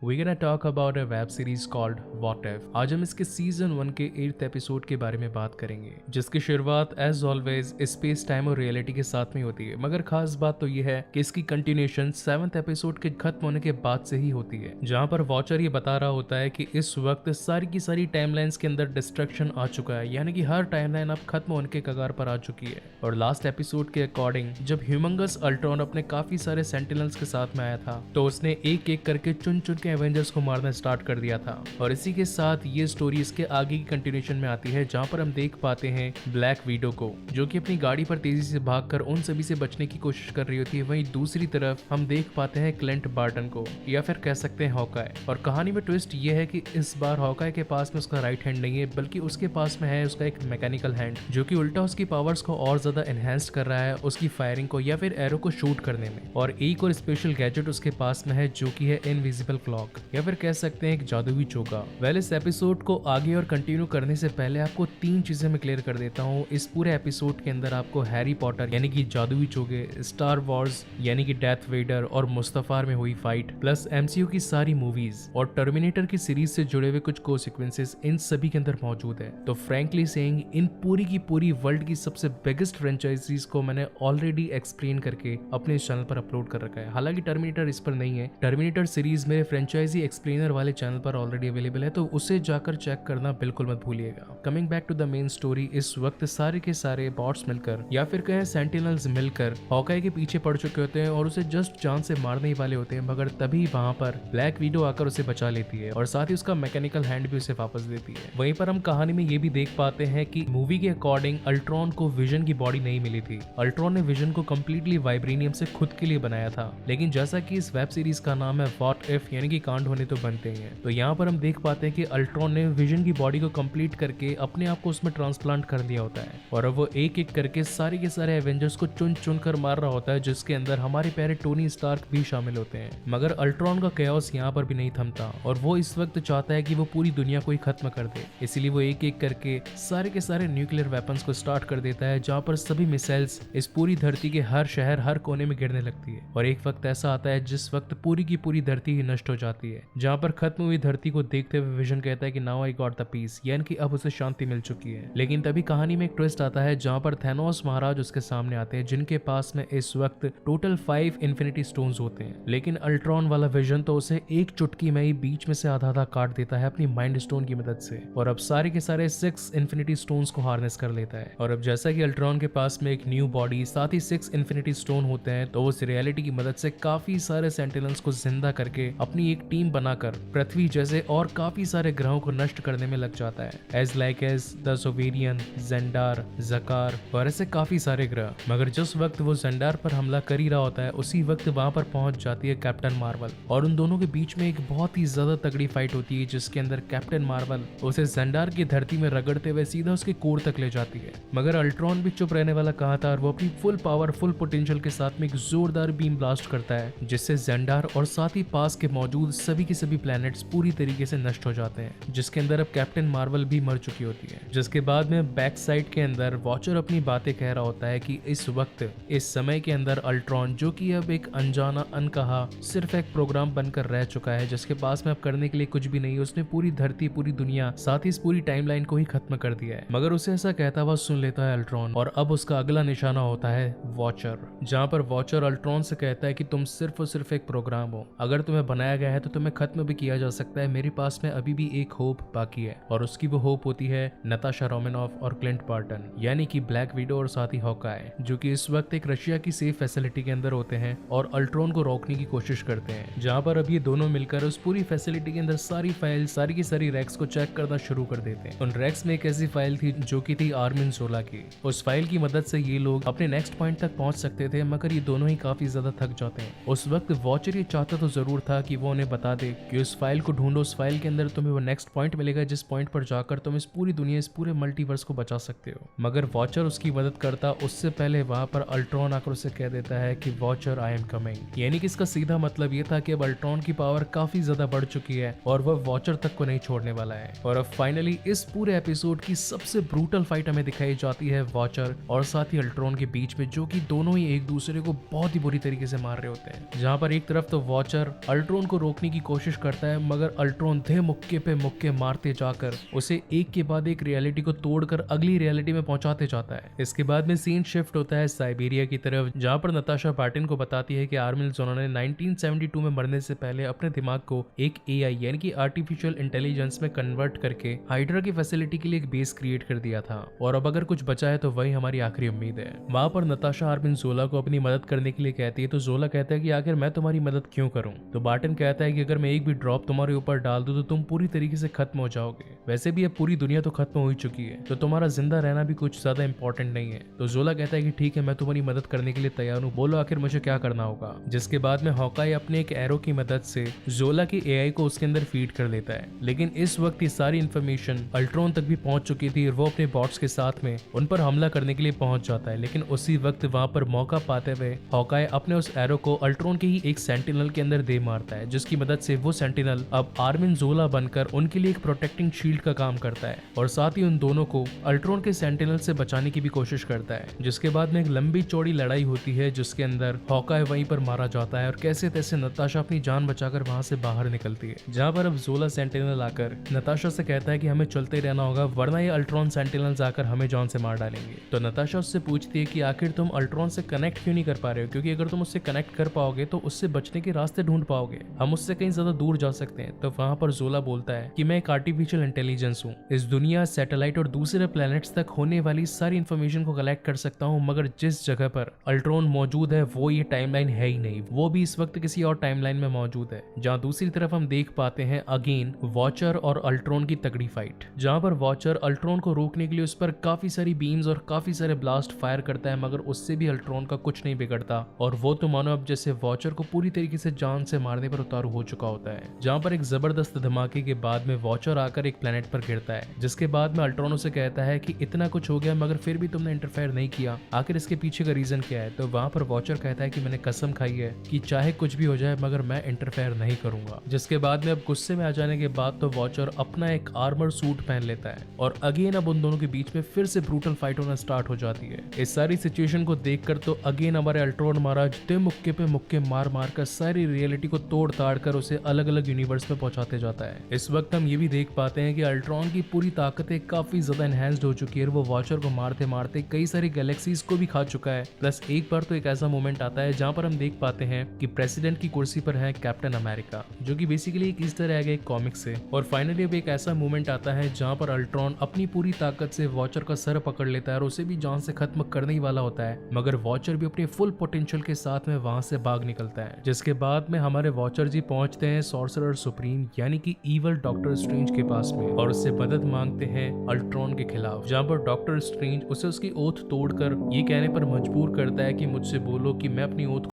We're gonna talk about a web series called What If। आज हम इसके season 1 के 8th एपिसोड के बारे में बात करेंगे, जिसकी शुरुआत एज ऑलवेज स्पेस टाइम और रियलिटी के साथ में होती है। मगर खास बात तो ये है कि इसकी कंटिन्यूएशन 7th एपिसोड के खत्म होने के बाद से ही होती है, जहाँ पर वॉचर ये बता रहा होता है कि इस वक्त सारी की सारी टाइमलाइंस के अंदर डिस्ट्रक्शन आ चुका है, यानी कि हर टाइमलाइन अब खत्म होने के कगार पर आ चुकी है। और लास्ट एपिसोड के अकॉर्डिंग जब ह्यूमंगस अल्ट्रॉन अपने काफी सारे सेंटिनल्स के साथ में आया था, तो उसने एक एक करके चुन चुन के एवेंजर्स को मारना स्टार्ट कर दिया था। और इसी के साथ ये स्टोरी इसके आगे की कंटिन्यूएशन में आती है, जहाँ पर हम देख पाते हैं ब्लैक विडो को, जो कि अपनी गाड़ी पर तेजी से भागकर उन सभी से बचने की कोशिश कर रही होती है। वहीं दूसरी तरफ हम देख पाते हैं क्लिंट बार्टन को, या फिर कह सकते हैं हॉकाय। और कहानी में ट्विस्ट ये है कि इस बार हॉकाय के पास में उसका राइट हैंड नहीं है, बल्कि उसके पास में है उसका एक मैकेनिकल हैंड, जो कि उल्टा उसकी पावर्स को और ज्यादा एनहेंस कर रहा है, उसकी फायरिंग को या फिर एरो को शूट करने में। और एक और स्पेशल गैजेट उसके पास में है, जो कि है इनविजिबल क्लॉक, या फिर कह सकते हैं एक जादुई चोगा। वेल, इस एपिसोड को आगे और कंटिन्यू करने से पहले आपको 3 चीजें मैं क्लियर कर देता हूँ। इस पूरे एपिसोड के अंदर आपको हैरी पॉटर यानी कि जादुई चोगे, स्टार वॉर्स यानी कि डेथ वेडर और मुस्तफार में हुई फाइट, प्लस एमसीयू की सारी मूवीज और टर्मिनेटर की सीरीज से जुड़े हुए कुछ को सीक्वेंसेस इन सभी के अंदर मौजूद है। तो फ्रैंकली सेइंग, इन पूरी की पूरी वर्ल्ड की सबसे बिगेस्ट फ्रेंचाइजीज को मैंने ऑलरेडी एक्सप्लेन करके अपने इस चैनल पर अपलोड कर रखा है। हालांकि टर्मिनेटर इस पर नहीं है, टर्मिनेटर सीरीज मेरे फ्रेंचाइजी एक्सप्लेनर वाले चैनल पर ऑलरेडी अवेलेबल है, तो उसे जाकर चेक करना बिल्कुल मत भूलिएगा। Coming back to the main story, इस वक्त सारे के सारे बॉट्स मिलकर या फिर कहें सेंटिनल्स मिलकर हॉकाय के पीछे पड़ चुके होते हैं और उसे जस्ट जान से मारने ही वाले होते हैं। मगर तभी वहां पर ब्लैक विडो आकर उसे बचा लेती है और साथ ही उसका मैकेनिकल हैंड भी उसे वापस देती है। वहीं पर हम कहानी में ये भी देख पाते हैं कि मूवी के अकॉर्डिंग अल्ट्रॉन को विजन की बॉडी नहीं मिली थी। अल्ट्रॉन ने विजन को कम्प्लीटली वाइब्रेनियम से खुद के लिए बनाया था। लेकिन जैसा कि इस वेब सीरीज का नाम है व्हाट इफ, यानी कि कांड होने तो बनते ही हैं, तो यहाँ पर हम देख पाते हैं कि अल्ट्रॉन ने विजन की बॉडी को कंप्लीट करके अपने आप को उसमें ट्रांसप्लांट कर दिया होता है, और अब वो एक एक करके सारे के सारे एवेंजर्स को चुन चुन कर मार रहा होता है, जिसके अंदर हमारे प्यारे टोनी स्टार्क भी शामिल होते हैं। मगर अल्ट्रॉन का कैओस यहाँ पर भी नहीं थमता और वो इस वक्त चाहता है कि वो पूरी दुनिया को ही खत्म कर दे। इसीलिए वो एक एक करके सारे के सारे न्यूक्लियर वेपन्स को स्टार्ट कर देता है, जहाँ पर सभी मिसाइल्स इस पूरी धरती के हर शहर हर कोने में गिरने लगती है। और एक वक्त ऐसा आता है जिस वक्त पूरी की पूरी धरती ही नष्ट हो जाती है, जहाँ पर खत्म हुई धरती को देखते हुए विजन कहता है कि now I got the peace, यानी कि अब उसे शांति मिल चुकी है। लेकिन तभी कहानी में एक ट्विस्ट आता है, जहाँ पर थैनोस महाराज उसके सामने आते हैं, जिनके पास में इस वक्त टोटल 5 इन्फिनिटी स्टोन्स होते हैं। लेकिन अल्ट्रॉन वाला विजन तो उसे एक चुटकी में ही बीच में से आधा आधा काट देता है अपनी माइंड स्टोन की मदद से, और अब सारे के सारे 6 इन्फिनिटी स्टोन्स को हार्नेस कर लेता है। और अब जैसा कि अल्ट्रॉन के पास में एक न्यू बॉडी साथ ही 6 इन्फिनिटी स्टोन होते हैं, तो उस रियलिटी की मदद से काफी सारे सेंटिनल्स को जिंदा करके अपनी एक टीम बनाकर पृथ्वी जैसे और काफी सारे ग्रहों को नष्ट करने में लग जाता है, as like as the sovereign, जेंडार, जकार और ऐसे काफी सारे ग्रह। मगर जिस वक्त वो जेंडार पर हमला कर ही रहा होता है, उसी वक्त वहां पर पहुंच जाती है कैप्टन मार्वल, और उन दोनों के बीच में एक बहुत ही ज्यादा तगड़ी फाइट होती है, जिसके अंदर कैप्टन मार्वल उसे जेंडार की धरती में रगड़ते हुए सीधा उसके कोर तक ले जाती है। मगर अल्ट्रॉन भी चुप रहने वाला कहाँ था, और वो अपनी फुल पावर फुल पोटेंशियल के साथ में एक जोरदार बीम ब्लास्ट करता है, जिससे जेंडार और साथ ही पास के मौजूद सभी के सभी प्लैनेट्स पूरी तरीके से नष्ट हो जाते हैं, जिसके अंदर अब कैप्टन मार्वल भी मर चुकी होती है। जिसके बाद में बैक साइड के अंदर वॉचर अपनी बातें कह रहा होता है कि इस वक्त इस समय के अंदर अल्ट्रॉन, जो कि अब एक अनजाना अनकहा सिर्फ एक प्रोग्राम बनकर रह चुका है, जिसके पास में अब करने के लिए कुछ भी नहीं है। उसने पूरी धरती, पूरी दुनिया, साथ ही इस पूरी टाइमलाइन को ही खत्म कर दिया है। मगर उसे ऐसा कहता हुआ सुन लेता है अल्ट्रॉन, और अब उसका अगला निशाना होता है वॉचर, जहाँ पर वॉचर अल्ट्रॉन से कहता है कि तुम सिर्फ और सिर्फ एक प्रोग्राम हो, अगर तुम्हें बनाया गया है तो तुम्हें खत्म भी किया जा सकता है। मेरे पास में अभी भी एक होप बाकी है, और उसकी वो होप होती है नताशा रोमानोफ और क्लिंट बार्टन, यानी कि ब्लैक विडो और साथ ही हॉकाय, जो कि इस वक्त एक रशिया की सेफ फैसिलिटी के अंदर होते हैं और अल्ट्रॉन को रोकने की कोशिश करते हैं। जहां पर अब ये दोनों मिलकर उस पूरी फैसिलिटी के अंदर सारी फाइल, सारी की सारी रैक्स को चेक करना शुरू कर देते हैं। उन रैक्स में एक ऐसी फाइल थी जो कि थी आर्मिन जोला की। उस फाइल की मदद से ये लोग अपने नेक्स्ट पॉइंट तक पहुंच सकते थे, मगर ये दोनों ही काफी ज्यादा थक जाते हैं। उस वक्त वॉचर ये चाहता तो जरूर था कि वो उन्हें बता दे कि उस फाइल को ढूंढो, उस फाइल के अंदर तुम्हें वो नेक्स्ट पॉइंट मिलेगा, जिस पॉइंट पर जाकर तुम इस पूरी दुनिया, इस पूरे मल्टीवर्स को बचा सकते हो। मगर वॉचर उसकी मदद करता उससे पहले वहां पर अल्ट्रॉन आकर उसे कह देता है कि वॉचर आई एम कमिंग, यानी कि इसका सीधा मतलब ये था कि अब अल्ट्रॉन की पावर काफी ज्यादा बढ़ चुकी है और वह वॉचर तक को नहीं छोड़ने वाला है। और अब फाइनली इस पूरे एपिसोड की सबसे ब्रूटल फाइट हमें दिखाई जाती है वॉचर और साथ ही अल्ट्रॉन के बीच में, जो कि दोनों ही एक दूसरे को बहुत ही बुरी तरीके से मार रहे होते हैं। जहां पर एक तरफ तो वॉचर अल्ट्रॉन को रोकने की कोशिश करता है, मगर अल्ट्रॉन धे मुक्के पे मुक्के मारते जाकर उसे एक के बाद एक रियलिटी को तोड़कर अगली रियलिटी में पहुंचाते जाता है। इसके बाद में सीन शिफ्ट होता है साइबेरिया की तरफ, जहां पर नताशा पार्टिन को बताती है कि आर्मिल जोना ने 1972 में मरने से पहले अपने दिमाग को एक एआई यानी कि आर्टिफिशियल इंटेलिजेंस में कन्वर्ट करके हाइड्रा की फैसिलिटी के लिए एक बेस क्रिएट कर दिया था, और अब अगर कुछ बचा है तो वही हमारी आखिरी उम्मीद है। वहां पर नताशा आर्मिन जोला को अपनी मदद करने के लिए कहती है, तो जोला कहता है कि आखिर मैं तुम्हारी मदद क्यों करूं? तो बार्टन कहता है कि अगर मैं एक भी ड्रॉप तुम्हारे ऊपर डाल दूं तो तुम पूरी तरीके से खत्म हो जाओगे। वैसे भी अब पूरी दुनिया तो खत्म हो ही चुकी है, तो तुम्हारा जिंदा रहना भी कुछ ज्यादा इंपॉर्टेंट नहीं है। तो जोला कहता है कि ठीक है, मैं तुम्हारी मदद करने के लिए तैयार हूँ, बोलो आखिर मुझे क्या करना होगा। जिसके बाद में हॉकाई अपने एक एरो की मदद से जोला की एआई को उसके अंदर फीड कर लेता है, लेकिन इस वक्त ये सारी इन्फॉर्मेशन अल्ट्रॉन तक भी पहुंच चुकी थी और वो अपने बॉट्स के साथ में उन पर हमला करने के लिए पहुंच जाता है। लेकिन उसी वक्त वहां पर मौका पाते हुए हॉकाई अपने उस एरो को अल्ट्रॉन के ही एक सेंटिनल के अंदर दे मारता है, जिसकी मदद से वो सेंटिनल अब आर्मिन जोला बनकर उनके लिए एक प्रोटेक्टिंग शील्ड का काम करता है, और साथ ही उन दोनों को अल्ट्रॉन के सेंटिनल से बचाने की भी कोशिश करता है। जिसके बाद में एक लंबी चौड़ी लड़ाई होती है, जिसके अंदर हॉकाई वहीं पर मारा जाता है और कैसे तैसे नताशा अपनी जान बचाकर वहां से बाहर निकलती है। जहां पर अब जोला सेंटिनल आकर नताशा से कहता है कि हमें चलते रहना होगा, वरना ये अल्ट्रॉन सेंटिनल्स आकर हमें जान से मार डालेंगे। तो नताशा उससे पूछती है कि आखिर तुम अल्ट्रॉन से कनेक्ट क्यों नहीं कर पा रहे हो, क्योंकि अगर तुम उससे कनेक्ट कर पाओगे तो उससे बचने के रास्ते ढूंढ पाओगे, हम उससे कहीं ज्यादा दूर जा सकते हैं। तो वहां पर जोला बोलता है कि मैं एक आर्टिफिशियल इंटेलिजेंस हूँ, इस दुनिया, सैटेलाइट और दूसरे प्लैनेट्स तक होने वाली सारी इंफॉर्मेशन को कलेक्ट कर सकता हूँ, मगर जिस जगह पर अल्ट्रॉन मौजूद है वो ये टाइमलाइन है ही नहीं, वो भी इस वक्त किसी और टाइमलाइन में मौजूद है। जहाँ दूसरी तरफ हम देख पाते हैं अगेन वॉचर और अल्ट्रॉन की तगड़ी फाइट, जहाँ पर वॉचर अल्ट्रॉन को रोकने के लिए उस पर काफी सारी बीम्स और काफी सारे ब्लास्ट फायर करता है, मगर उससे भी अल्ट्रॉन का कुछ नहीं बिगड़ता, और वो तो मानो अब जैसे वॉचर को पूरी तरीके से जान से मारने पर उतारू हो चुका होता है। जहाँ पर एक जबरदस्त धमाके के बाद में वॉचर आकर एक प्लेनेट पर गिरता है, जिसके बाद में अल्ट्रॉन उसे कहता है कि इतना कुछ हो गया मगर फिर भी तुमने इंटरफेयर नहीं किया, आखिर इसके पीछे का रीजन क्या है? तो वहां पर वॉचर कहता है कि मैंने कसम खाई है कि चाहे कुछ भी हो जाए मगर मैं इंटरफेयर नहीं करूंगा। जिसके बाद में अब गुस्से में आ जाने के बाद तो वॉचर अपना एक आर्मर सूट पहन लेता है, और अगेन अब उन दोनों के बीच में फिर से ब्रूटल फाइट होना स्टार्ट हो जाती है। इस सारी सिचुएशन को देखकर तो अगेन हमारे अल्ट्रॉन महाराज मुक्के पे मुक्के मार मार कर सारी रियलिटी को तोड़ ताड़ कर उसे अलग अलग यूनिवर्स में पहुंचाते जाता है। इस वक्त हम ये भी देख पाते हैं कि अल्ट्रॉन की पूरी ताकतें काफी ज्यादा एनहेंस्ड हो चुकी है, वो वॉचर को मारते मारते कई सारी गैलेक्सीज को भी खा चुका है। प्लस एक बार तो एक ऐसा मोमेंट आता है जहां पर हम देख पाते हैं कि प्रेसिडेंट की कुर्सी पर है कैप्टन अमेरिका, जो कि बेसिकली एक इस तरह है एक कॉमिक से। और फाइनली अब एक ऐसा मोमेंट आता है जहां पर अल्ट्रॉन अपनी पूरी ताकत से वॉचर का सर पकड़ लेता है और उसे भी जान से खत्म करने ही वाला होता है, मगर वॉचर भी अपने फुल पोटेंशियल के साथ में वहां से भाग निकलता है। जिसके बाद में हमारे वॉचर जी पहुंचते हैं सॉर्सरर सुप्रीम यानी कि इवल डॉक्टर स्ट्रेंज के पास में, और उससे मदद मांगते हैं अल्ट्रॉन के खिलाफ, जहां पर डॉक्टर स्ट्रेंज उसे उसकी ओथ तोड़कर ये कहने पर मजबूर करता है कि मुझसे बोलो कि मैं अपनी ओथ